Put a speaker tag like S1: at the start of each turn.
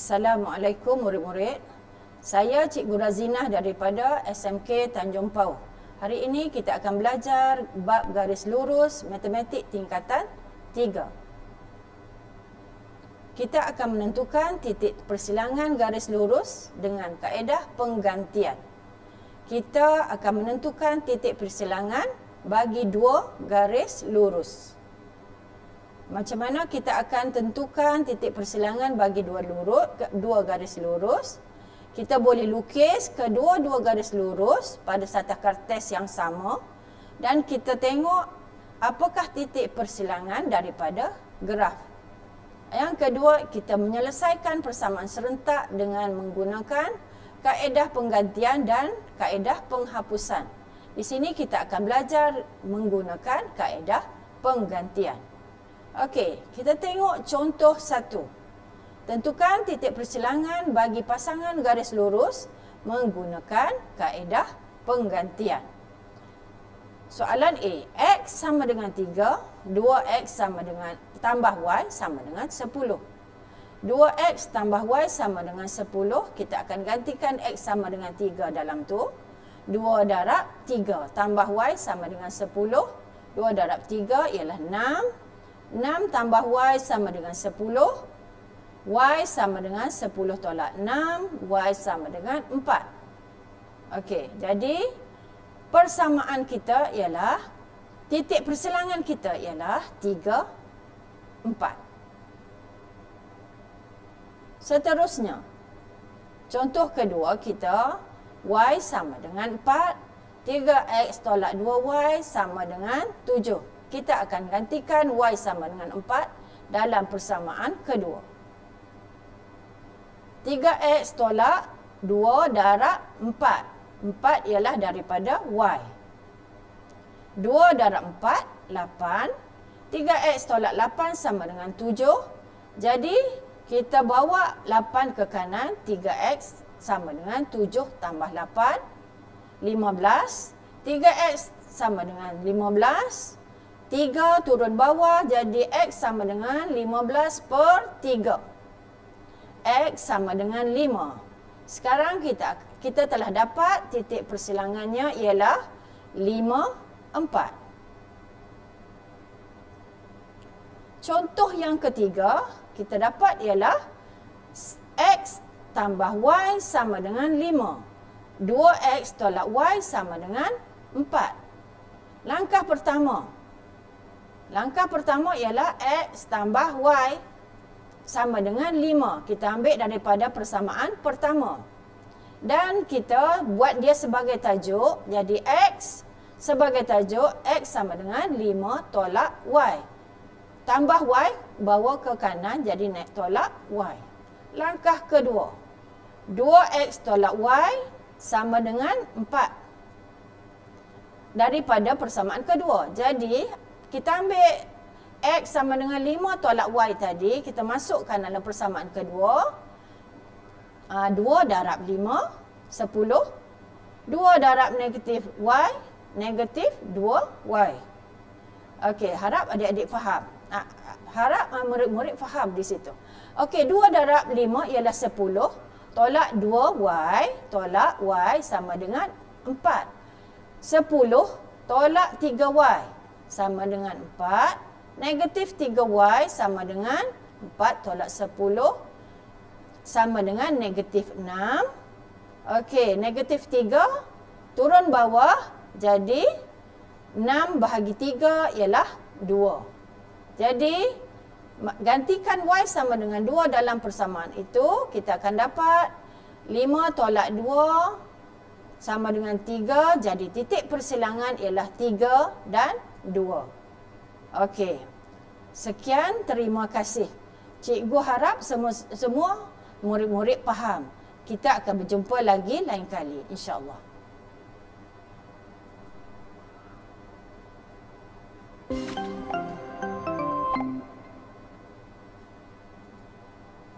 S1: Assalamualaikum murid-murid. Saya Cikgu Razinah daripada SMK Tanjung Pau. Hari ini kita akan belajar bab garis lurus matematik tingkatan 3. Kita akan menentukan titik persilangan garis lurus dengan kaedah penggantian. Kita akan menentukan titik persilangan bagi dua garis lurus. Macam mana kita akan tentukan titik persilangan bagi dua garis lurus? Kita boleh lukis kedua-dua garis lurus pada satah kertas yang sama dan kita tengok apakah titik persilangan daripada graf. Yang kedua, kita menyelesaikan persamaan serentak dengan menggunakan kaedah penggantian dan kaedah penghapusan. Di sini kita akan belajar menggunakan kaedah penggantian. Okey, kita tengok contoh 1. Tentukan titik persilangan bagi pasangan garis lurus menggunakan kaedah penggantian. Soalan A, X sama dengan 3, 2X sama dengan tambah Y sama dengan 10. 2X tambah Y sama dengan 10, kita akan gantikan X sama dengan 3 dalam tu. 2 darab 3 tambah Y sama dengan 10. 2 darab 3 ialah 6. 6 tambah Y sama dengan 10. Y sama dengan 10 tolak 6. Y sama dengan 4. Okey, jadi persamaan kita ialah, titik persilangan kita ialah 3, 4. Seterusnya, contoh kedua kita, Y sama dengan 4. 3X tolak 2Y sama dengan 7. Kita akan gantikan Y sama dengan 4 dalam persamaan kedua. 3X tolak 2 darab 4. 4 ialah daripada Y. 2 darab 4, 8. 3X tolak 8 sama dengan 7. Jadi, kita bawa 8 ke kanan. 3X sama dengan 7 tambah 8. 15. 3X sama dengan 15. 3 turun bawah, jadi X sama dengan 15 per 3. X sama dengan 5. Sekarang kita telah dapat titik persilangannya ialah 5, 4. Contoh yang ketiga, kita dapat ialah X tambah Y sama dengan 5. 2X tolak Y sama dengan 4. Langkah pertama ialah X tambah Y sama dengan 5. Kita ambil daripada persamaan pertama. Dan kita buat dia sebagai tajuk. Jadi X sebagai tajuk, X sama dengan 5 tolak Y. Tambah Y, bawa ke kanan, jadi naik tolak Y. Langkah kedua, 2X tolak Y sama dengan 4. Daripada persamaan kedua. Jadi, kita ambil X sama dengan 5 tolak Y tadi, kita masukkan dalam persamaan kedua. 2 darab 5, 10. 2 darab negatif Y, negatif 2Y. Okey, harap adik-adik faham. Harap murid-murid faham di situ. Okey, 2 darab 5 ialah 10. Tolak 2Y, tolak Y sama dengan 4. 10 tolak 3Y. Sama dengan 4. Negatif 3Y sama dengan 4 tolak 10. Sama dengan negatif 6. Okey, negatif 3. Turun bawah. Jadi, 6 bahagi 3 ialah 2. Jadi, gantikan Y sama dengan 2 dalam persamaan itu. Kita akan dapat 5 tolak 2 sama dengan 3. Jadi, titik persilangan ialah 3 dan 2. Okey. Sekian, terima kasih. Cikgu harap semua murid-murid faham. Kita akan berjumpa lagi lain kali, insya-Allah.